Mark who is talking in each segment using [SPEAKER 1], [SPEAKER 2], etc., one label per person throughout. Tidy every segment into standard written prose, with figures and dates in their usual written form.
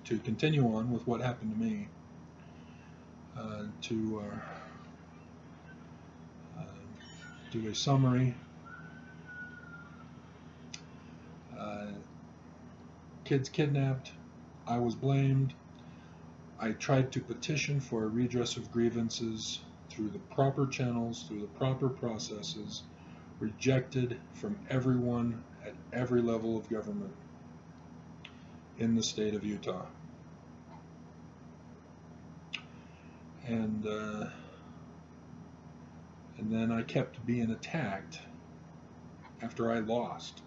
[SPEAKER 1] to continue on with what happened to me, to do a summary. Kids kidnapped. I was blamed. I tried to petition for a redress of grievances through the proper channels, through the proper processes, rejected from everyone at every level of government in the state of Utah. And then I kept being attacked after I lost.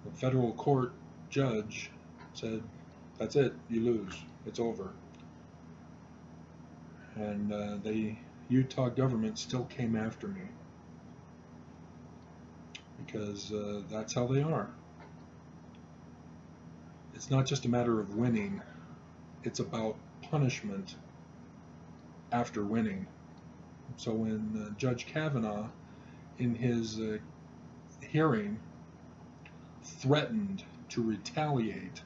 [SPEAKER 1] The federal court judge said, "That's it, you lose, it's over." And the Utah government still came after me because that's how they are. It's not just a matter of winning, it's about punishment after winning. So when Judge Kavanaugh, in his hearing, threatened to retaliate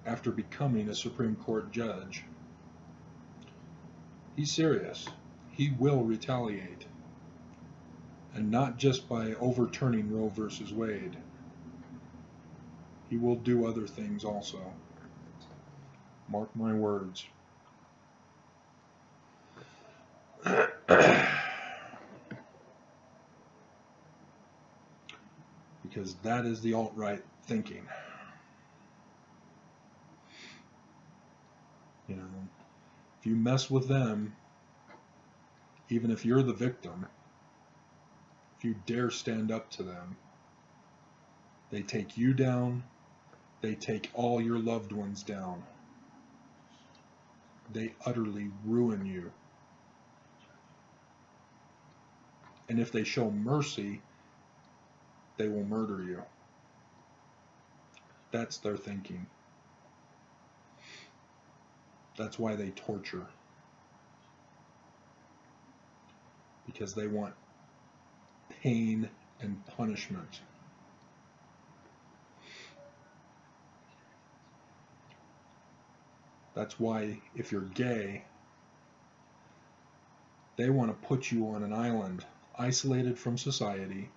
[SPEAKER 1] after becoming a Supreme Court judge, he's serious. He will retaliate. And not just by overturning Roe versus Wade. He will do other things also. Mark my words. Because that is the alt-right thinking. You know, if you mess with them, even if you're the victim, if you dare stand up to them, they take you down, they take all your loved ones down. They utterly ruin you. And if they show mercy, they will murder you. That's their thinking. That's why they torture. Because they want pain and punishment. That's why if you're gay, they want to put you on an island, isolated from society,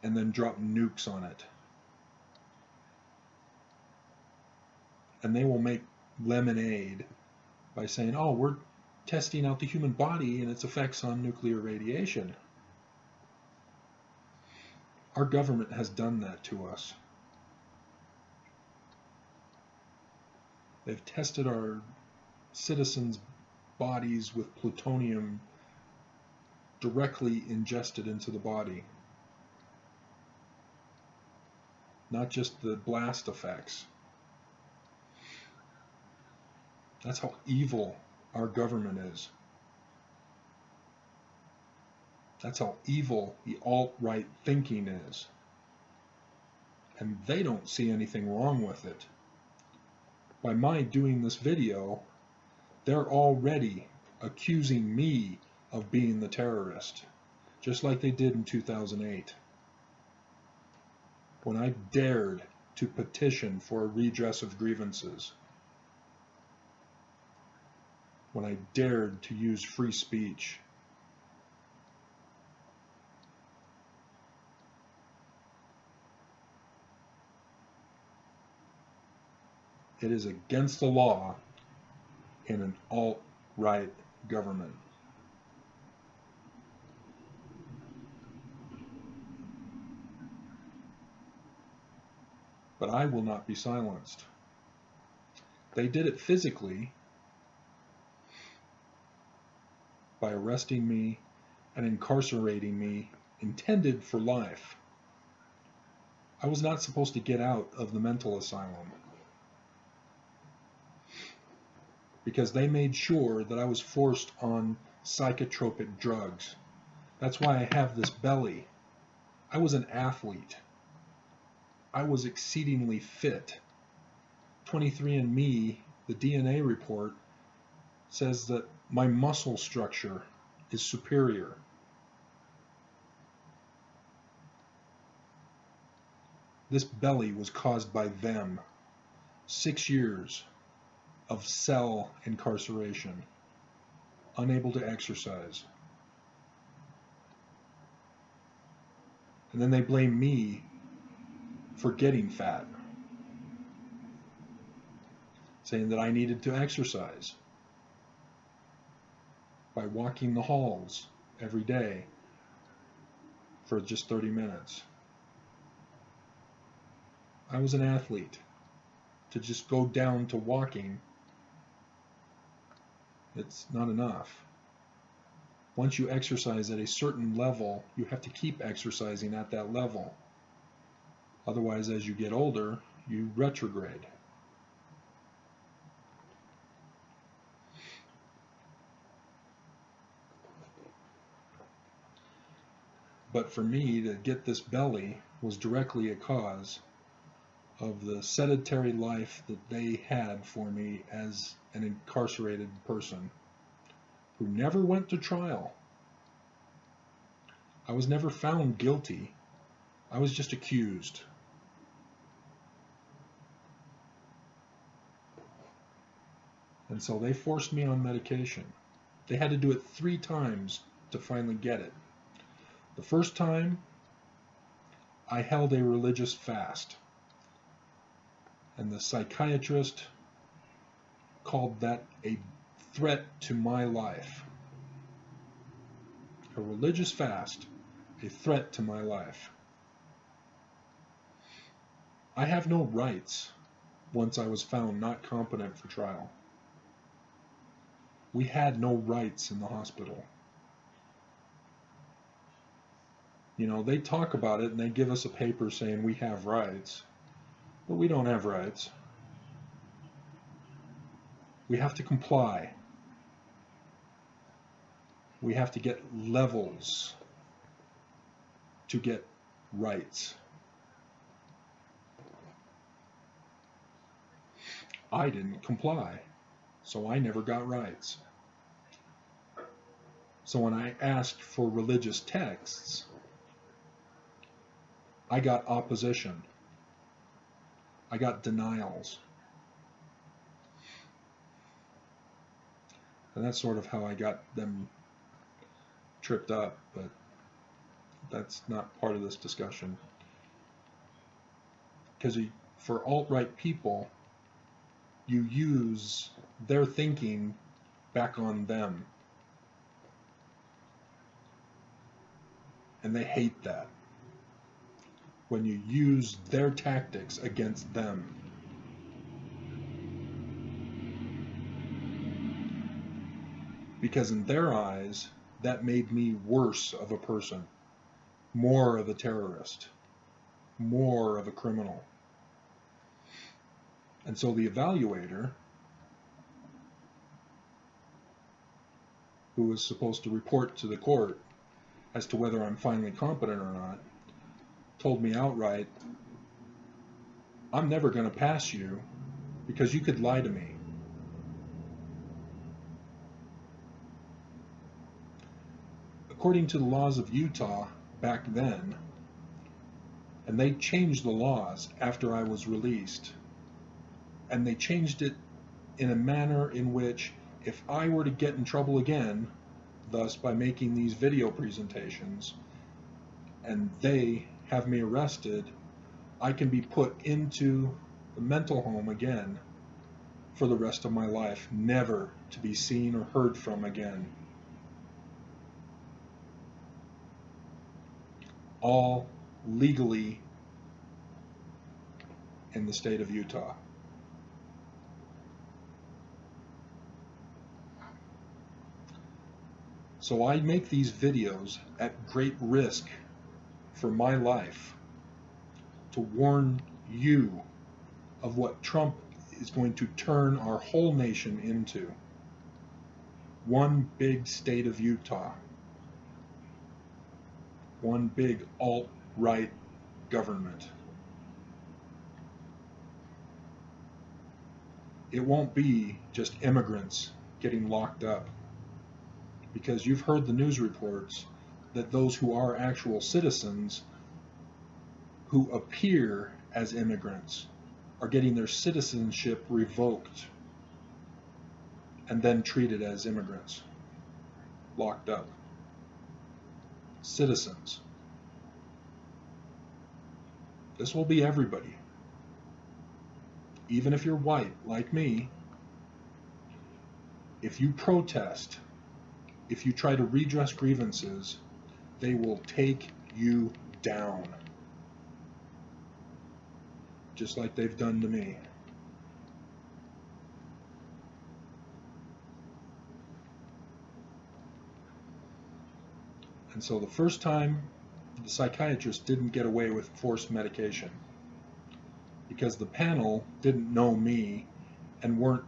[SPEAKER 1] and then drop nukes on it. And they will make lemonade by saying, "Oh, we're testing out the human body and its effects on nuclear radiation." Our government has done that to us. They've tested our citizens' bodies with plutonium directly ingested into the body. Not just the blast effects. That's how evil our government is. That's how evil the alt-right thinking is. And they don't see anything wrong with it. By my doing this video, they're already accusing me of being the terrorist, just like they did in 2008. When I dared to petition for a redress of grievances. When I dared to use free speech. It is against the law in an alt-right government. But I will not be silenced. They did it physically by arresting me and incarcerating me, intended for life. I was not supposed to get out of the mental asylum because they made sure that I was forced on psychotropic drugs. That's why I have this belly. I was an athlete. I was exceedingly fit. 23andMe, the DNA report, says that my muscle structure is superior. This belly was caused by them. 6 years of cell incarceration, unable to exercise. And then they blame me for getting fat, saying that I needed to exercise by walking the halls every day for just 30 minutes. I was an athlete. To just go down to walking, it's not enough. Once you exercise at a certain level, you have to keep exercising at that level. Otherwise, as you get older, you retrograde. But for me, to get this belly was directly a cause of the sedentary life that they had for me as an incarcerated person who never went to trial. I was never found guilty. I was just accused. And so they forced me on medication. They had to do it 3 times to finally get it. The first time, I held a religious fast. And the psychiatrist called that a threat to my life. A religious fast, a threat to my life. I have no rights once I was found not competent for trial. We had no rights in the hospital. You know, they talk about it and they give us a paper saying we have rights. But we don't have rights. We have to comply. We have to get levels to get rights. I didn't comply, so I never got rights. So when I asked for religious texts, I got opposition. I got denials. And that's sort of how I got them tripped up, but that's not part of this discussion. Because for alt-right people, you use their thinking back on them. And they hate that. When you use their tactics against them. Because in their eyes, that made me worse of a person, more of a terrorist, more of a criminal. And so the evaluator, who was supposed to report to the court as to whether I'm finally competent or not, told me outright, I'm never going to pass you because you could lie to me. According to the laws of Utah back then, and they changed the laws after I was released, and they changed it in a manner in which if I were to get in trouble again, thus by making these video presentations, and they have me arrested, I can be put into the mental home again for the rest of my life, never to be seen or heard from again. All legally in the state of Utah. So I make these videos at great risk for my life to warn you of what Trump is going to turn our whole nation into. One big state of Utah. One big alt-right government. It won't be just immigrants getting locked up. Because you've heard the news reports that those who are actual citizens who appear as immigrants are getting their citizenship revoked and then treated as immigrants, locked up. Citizens. This will be everybody. Even if you're white, like me, if you protest, if you try to redress grievances, they will take you down. Just like they've done to me. And so the first time, the psychiatrist didn't get away with forced medication because the panel didn't know me and weren't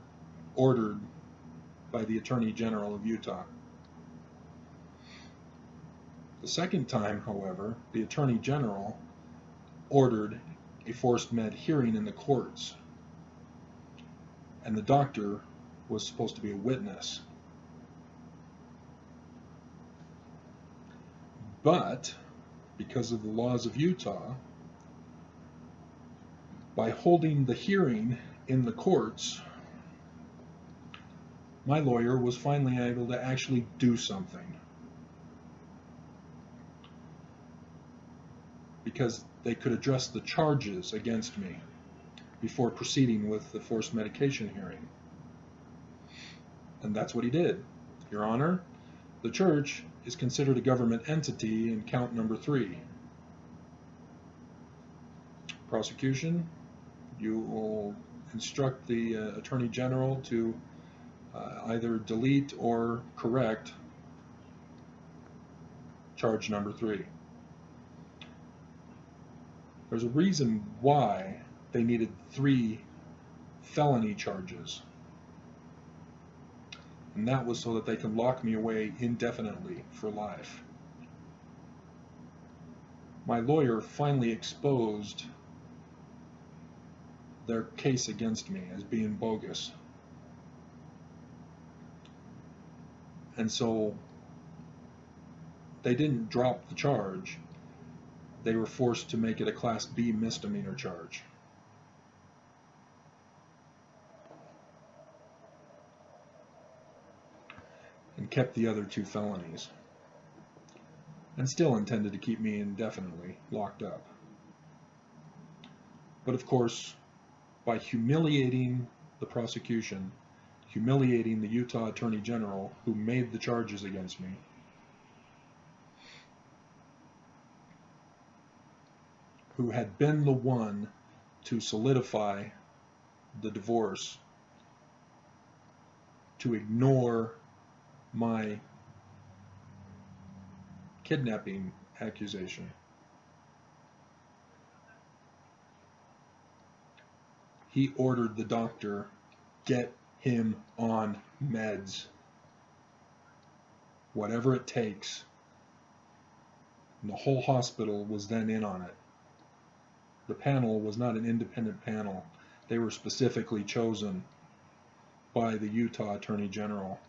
[SPEAKER 1] ordered by the Attorney General of Utah. The second time, however, the Attorney General ordered a forced med hearing in the courts, and the doctor was supposed to be a witness. But because of the laws of Utah, by holding the hearing in the courts, my lawyer was finally able to actually do something. Because they could address the charges against me before proceeding with the forced medication hearing. And that's what he did. Your Honor, the church is considered a government entity in count number 3. Prosecution, you will instruct the Attorney General to either delete or correct charge number 3. There's a reason why they needed 3 felony charges. And that was so that they could lock me away indefinitely for life. My lawyer finally exposed their case against me as being bogus. And so they didn't drop the charge. They were forced to make it a Class B misdemeanor charge. And kept the other 2 felonies. And still intended to keep me indefinitely locked up. But of course, by humiliating the prosecution, humiliating the Utah Attorney General who made the charges against me, who had been the one to solidify the divorce, to ignore my kidnapping accusation. He ordered the doctor, get him on meds. Whatever it takes. And the whole hospital was then in on it. The panel was not an independent panel. They were specifically chosen by the Utah Attorney General.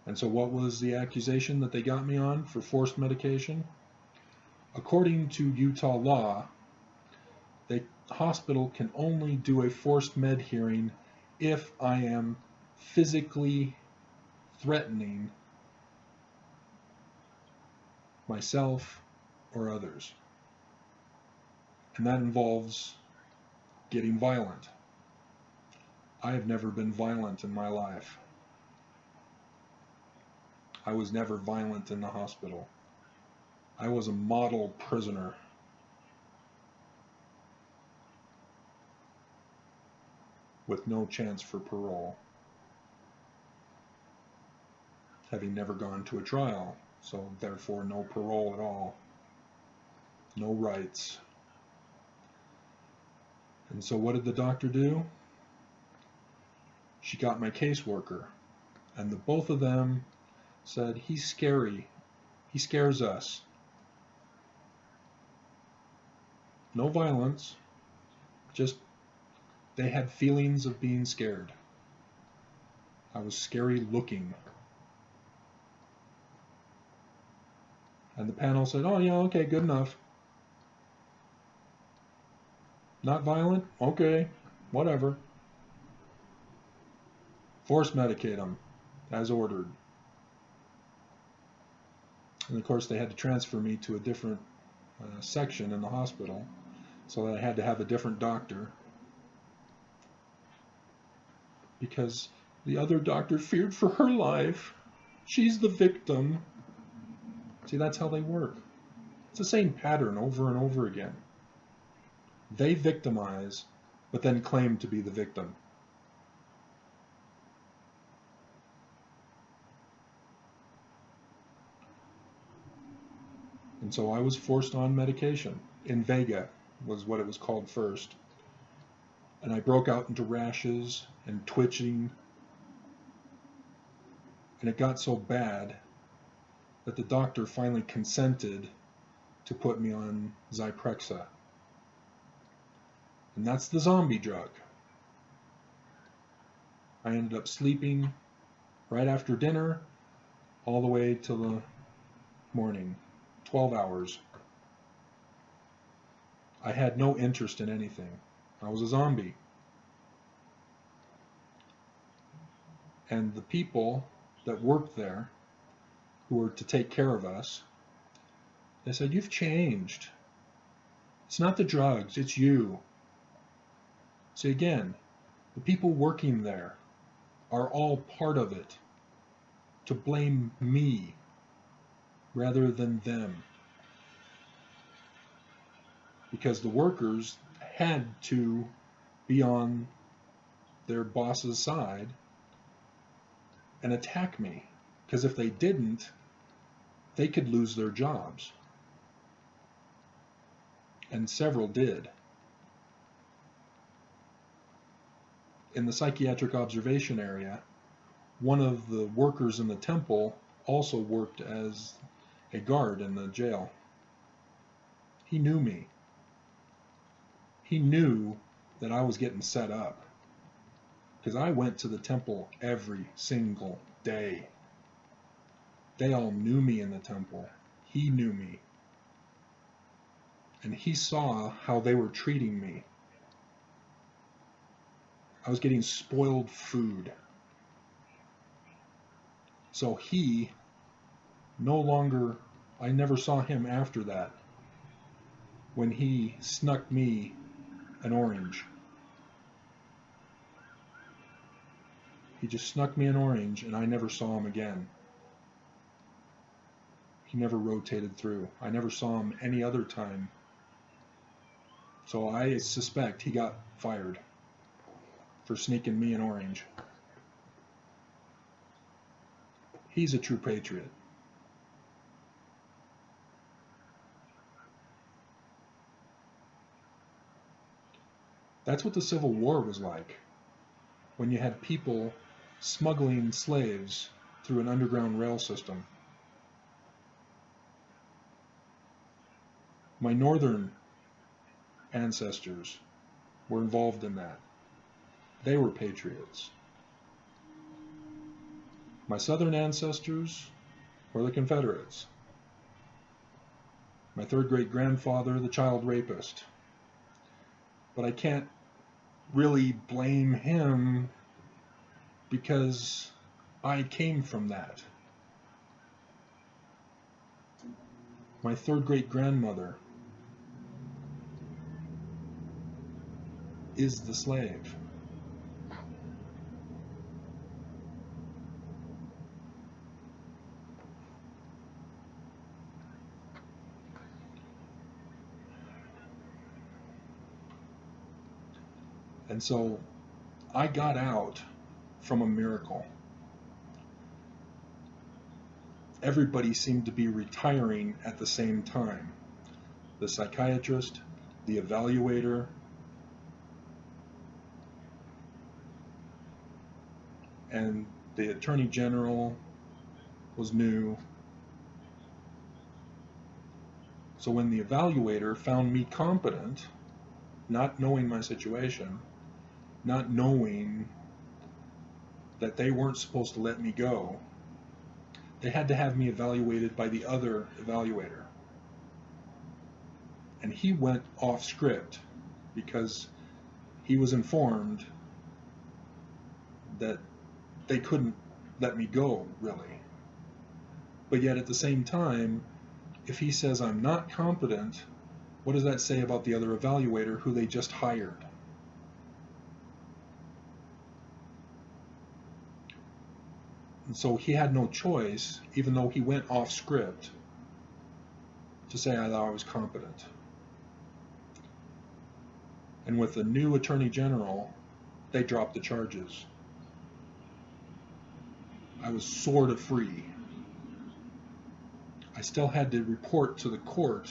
[SPEAKER 1] And so what was the accusation that they got me on for forced medication? According to Utah law, the hospital can only do a forced med hearing if I am physically threatening myself or others. And that involves getting violent. I have never been violent in my life. I was never violent in the hospital. I was a model prisoner. With no chance for parole. Having never gone to a trial, so therefore no parole at all. No rights. And so what did the doctor do? She got my caseworker, and the both of them said, he's scary. He scares us. No violence, just they had feelings of being scared. I was scary looking. And the panel said, oh yeah, okay, good enough. Not violent? Okay, whatever. Force medicate them, as ordered. And of course they had to transfer me to a different section in the hospital, so that I had to have a different doctor, because the other doctor feared for her life. She's the victim. See, that's how they work. It's the same pattern over and over again. They victimize, but then claim to be the victim. And so I was forced on medication. Invega was what it was called first. And I broke out into rashes and twitching. And it got so bad that the doctor finally consented to put me on Zyprexa. And that's the zombie drug. I ended up sleeping right after dinner all the way till the morning. 12 hours. I had no interest in anything. I was a zombie. And the people that worked there, who were to take care of us, they said, you've changed. It's not the drugs, it's you. See, again, the people working there are all part of it, to blame me rather than them. Because the workers had to be on their boss's side and attack me. Because if they didn't, they could lose their jobs. And several did. In the psychiatric observation area, one of the workers in the temple also worked as a guard in the jail. He knew me. He knew that I was getting set up, because I went to the temple every single day. They all knew me in the temple. He knew me. And he saw how they were treating me. I was getting spoiled food. So he no longer, I never saw him after that, when he snuck me an orange. He just snuck me an orange and I never saw him again. He never rotated through. I never saw him any other time. So I suspect he got fired for sneaking me an orange. He's a true patriot. That's what the Civil War was like, when you had people smuggling slaves through an underground rail system. My northern ancestors were involved in that. They were patriots. My southern ancestors were the Confederates. My third great grandfather, the child rapist. But I can't really blame him, because I came from that. My third great grandmother is the slave. And so I got out from a miracle. Everybody seemed to be retiring at the same time. The psychiatrist, the evaluator, and the attorney general was new. So when the evaluator found me competent, not knowing my situation, not knowing that they weren't supposed to let me go, they had to have me evaluated by the other evaluator. And he went off script because he was informed that they couldn't let me go, really. But yet at the same time, if he says I'm not competent, what does that say about the other evaluator who they just hired? And so he had no choice, even though he went off script, to say I thought I was competent. And with the new Attorney General, they dropped the charges. I was sort of free. I still had to report to the court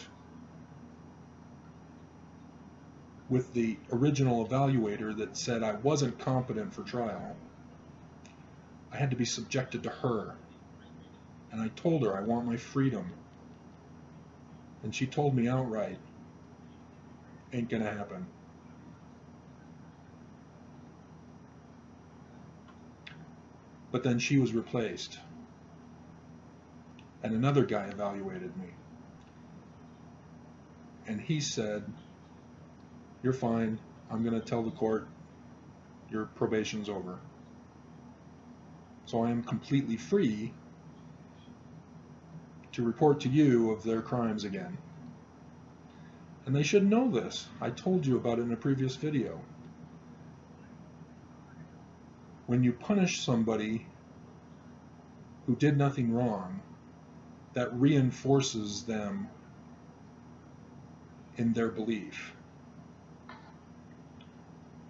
[SPEAKER 1] with the original evaluator that said I wasn't competent for trial. I had to be subjected to her. And I told her I want my freedom. And she told me outright, ain't gonna happen. But then she was replaced. And another guy evaluated me. And he said, you're fine. I'm going to tell the court your probation's over. So I am completely free to report to you of their crimes again. And they should know this. I told you about it in a previous video. When you punish somebody who did nothing wrong, that reinforces them in their belief.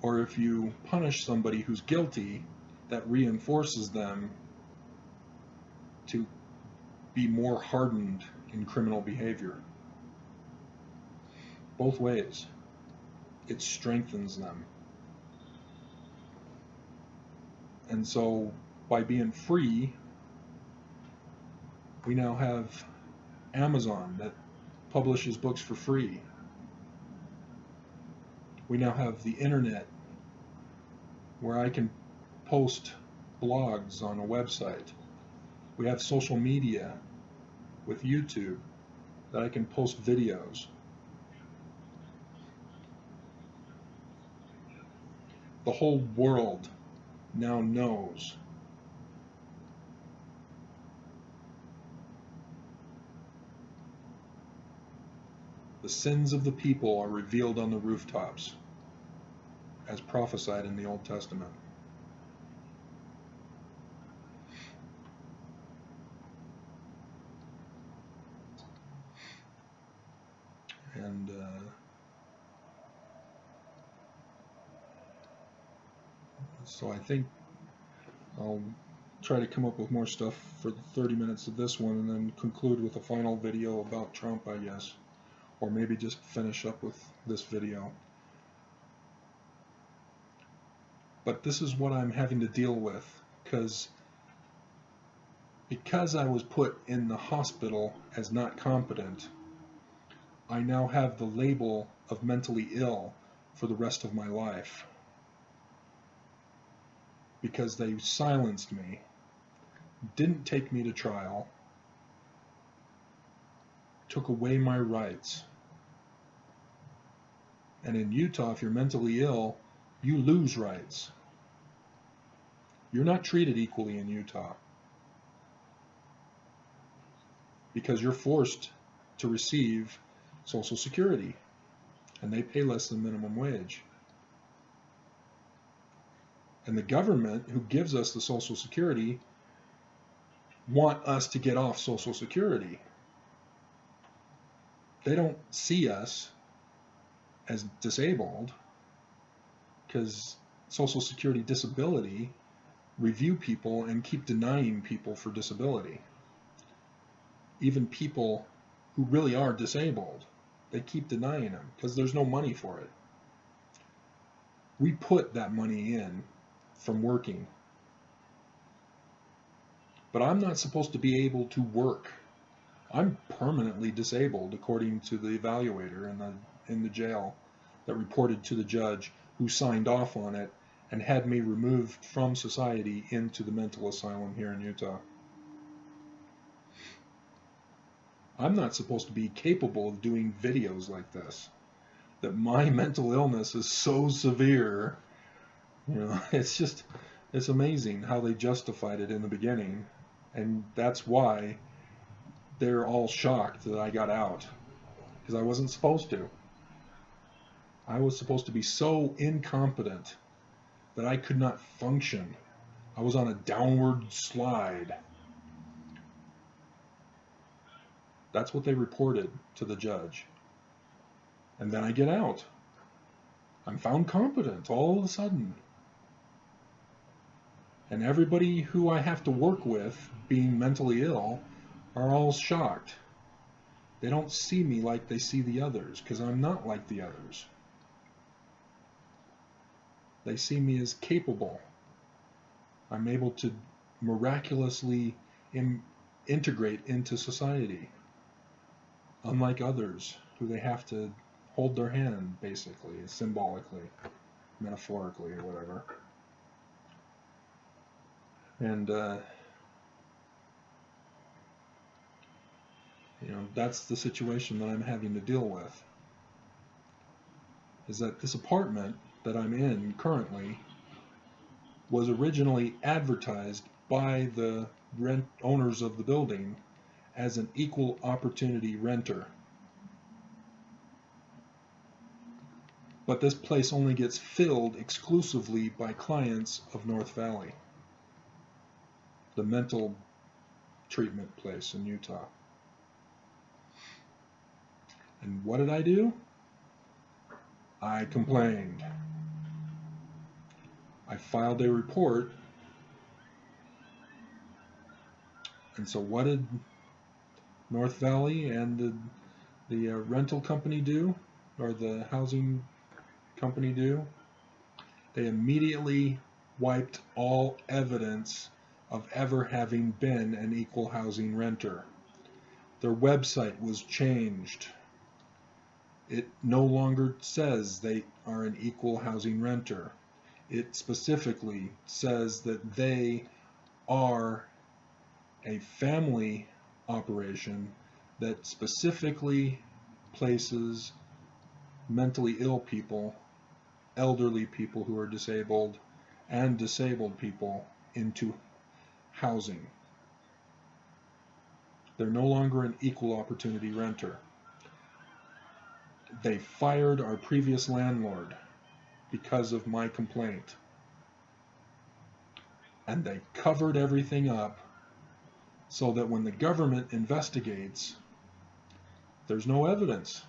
[SPEAKER 1] Or if you punish somebody who's guilty, that reinforces them to be more hardened in criminal behavior. Both ways. It strengthens them. And so by being free, we now have Amazon that publishes books for free. We now have the internet where I can post blogs on a website. We have social media with YouTube that I can post videos. The whole world now knows the sins of the people are revealed on the rooftops, as prophesied in the Old Testament. And so I think I'll try to come up with more stuff for the 30 minutes of this one and then conclude with a final video about Trump, I guess. Or maybe just finish up with this video. But this is what I'm having to deal with, because I was put in the hospital as not competent, I now have the label of mentally ill for the rest of my life. Because they silenced me, didn't take me to trial, took away my rights. And in Utah, if you're mentally ill, you lose rights. You're not treated equally in Utah because you're forced to receive Social Security, and they pay less than minimum wage. And the government who gives us the Social Security want us to get off Social Security. They don't see us as disabled because Social Security disability review people and keep denying people for disability. Even people who really are disabled, they keep denying them because there's no money for it. We put that money in from working. But I'm not supposed to be able to work. I'm permanently disabled according to the evaluator in the jail that reported to the judge who signed off on it and had me removed from society into the mental asylum here in Utah. I'm not supposed to be capable of doing videos like this. That my mental illness is so severe, it's amazing how they justified it in the beginning, and that's why they're all shocked that I got out, because I wasn't supposed to. I was supposed to be so incompetent that I could not function. I was on a downward slide. That's what they reported to the judge. And then I get out. I'm found competent all of a sudden. And everybody who I have to work with, being mentally ill, are all shocked. They don't see me like they see the others, because I'm not like the others. They see me as capable. I'm able to miraculously integrate into society, unlike others who they have to hold their hand, basically, symbolically, metaphorically, or whatever. And that's the situation that I'm having to deal with, is that this apartment that I'm in currently was originally advertised by the owners of the building as an equal opportunity renter. But this place only gets filled exclusively by clients of North Valley, the mental treatment place in Utah. And what did I do? I complained. I filed a report. And so what did North Valley and the rental company do, or the housing company do? They immediately wiped all evidence of ever having been an equal housing renter. Their website was changed. It no longer says they are an equal housing renter. It specifically says that they are a family operation that specifically places mentally ill people, elderly people who are disabled, and disabled people into housing. They're no longer an equal opportunity renter. They fired our previous landlord because of my complaint. And they covered everything up so that when the government investigates, there's no evidence.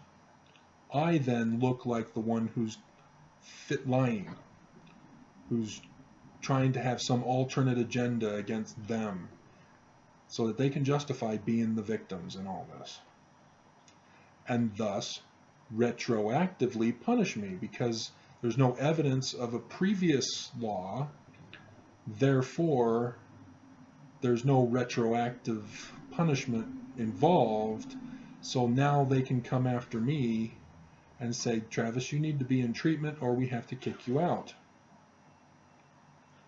[SPEAKER 1] I then look like the one who's lying, who's trying to have some alternate agenda against them so that they can justify being the victims in all this. And thus, retroactively punish me because there's no evidence of a previous law. Therefore, there's no retroactive punishment involved. So now they can come after me and say, Travis, you need to be in treatment or we have to kick you out.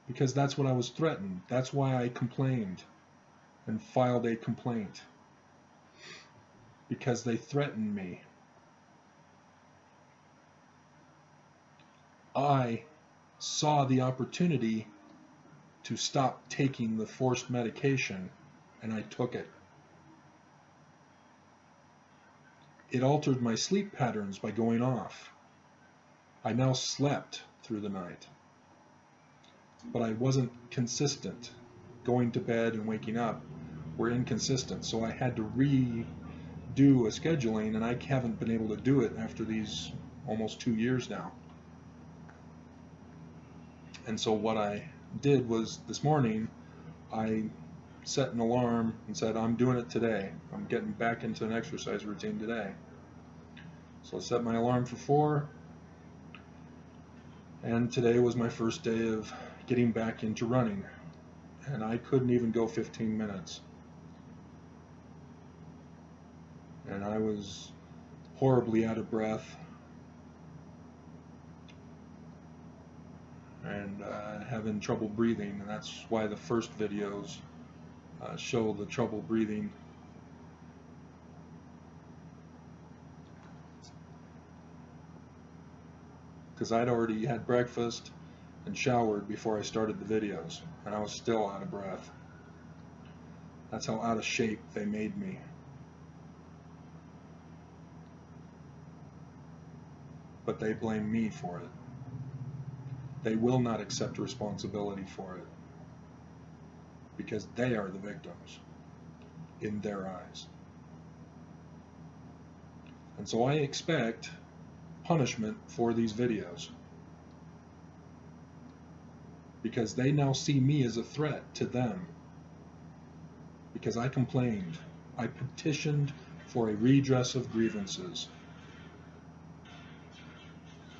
[SPEAKER 1] Because that's what I was threatened. That's why I complained and filed a complaint. Because they threatened me. I saw the opportunity to stop taking the forced medication, and I took it. It altered my sleep patterns by going off. I now slept through the night, but I wasn't consistent. Going to bed and waking up were inconsistent, so I had to redo a scheduling, and I haven't been able to do it after these almost 2 years now. And so what I did was this morning, I set an alarm and said, I'm doing it today. I'm getting back into an exercise routine today. So I set my alarm for 4, and today was my first day of getting back into running. And I couldn't even go 15 minutes. And I was horribly out of breath. And having trouble breathing, and that's why the first videos show the trouble breathing. because I'd already had breakfast and showered before I started the videos, and I was still out of breath. That's how out of shape they made me. But they blame me for it. They will not accept responsibility for it, because they are the victims in their eyes. And so I expect punishment for these videos, because they now see me as a threat to them, because I complained. I petitioned for a redress of grievances.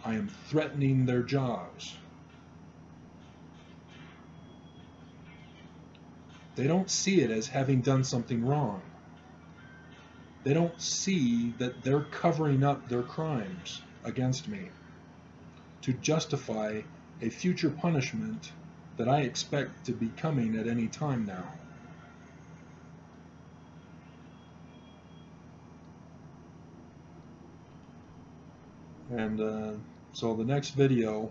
[SPEAKER 1] I am threatening their jobs. They don't see it as having done something wrong. They don't see that they're covering up their crimes against me to justify a future punishment that I expect to be coming at any time now. And so the next video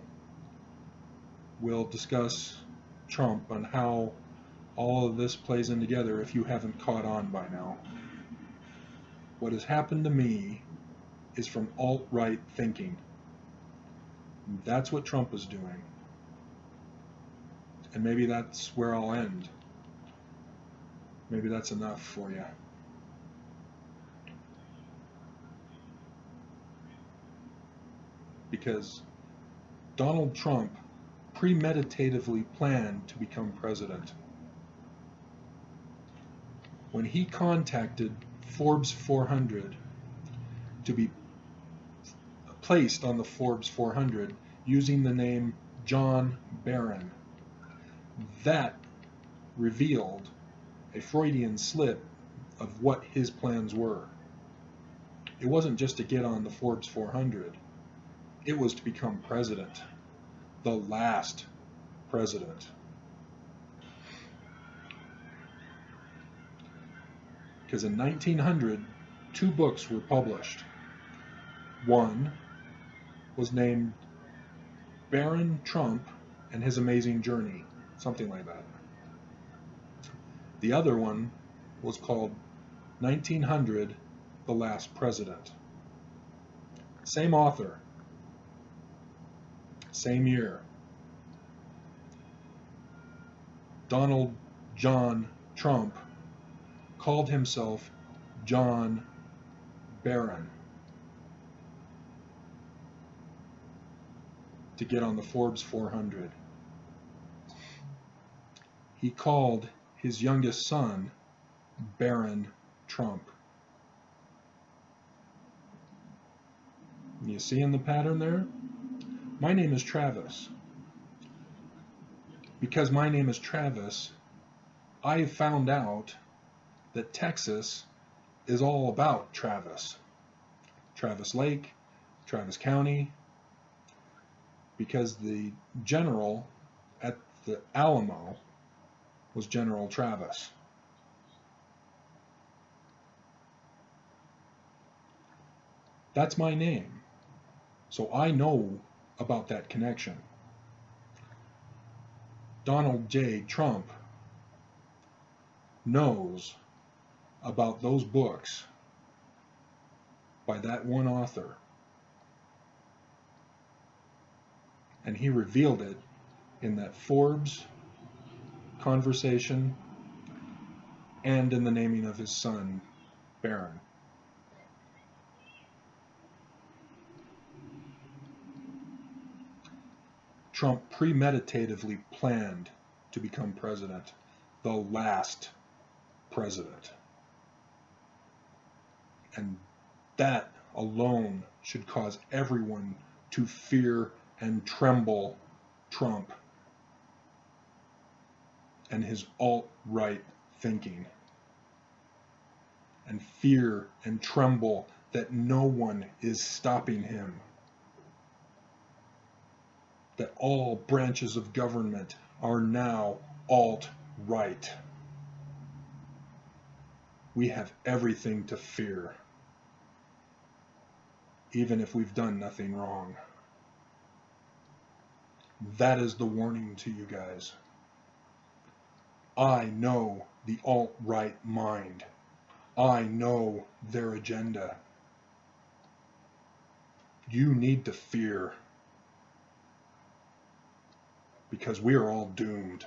[SPEAKER 1] will discuss Trump and how all of this plays in together if you haven't caught on by now. What has happened to me is from alt-right thinking. That's what Trump is doing. And maybe that's where I'll end. Maybe that's enough for you. Because Donald Trump premeditatively planned to become president. When he contacted Forbes 400 to be placed on the Forbes 400 using the name John Barron, that revealed a Freudian slip of what his plans were. It wasn't just to get on the Forbes 400. It was to become president, the last president. Because in 1900, 2 books were published. One was named Barron Trump and His Amazing Journey, something like that. The other one was called 1900, The Last President. Same author, same year. Donald John Trump called himself John Barron to get on the Forbes 400. He called his youngest son Barron Trump. You seeing the pattern there? My name is Travis. Because my name is Travis, I found out that Texas is all about Travis. Travis Lake, Travis County, because the general at the Alamo was General Travis. That's my name. So I know about that connection. Donald J. Trump knows about those books by that one author. And he revealed it in that Forbes conversation and in the naming of his son, Barron. Trump premeditatively planned to become president, the last president. And that alone should cause everyone to fear and tremble Trump and his alt-right thinking, and fear and tremble that no one is stopping him, that all branches of government are now alt-right. We have everything to fear, even if we've done nothing wrong. That is the warning to you guys. I know the alt-right mind. I know their agenda. You need to fear, because we are all doomed.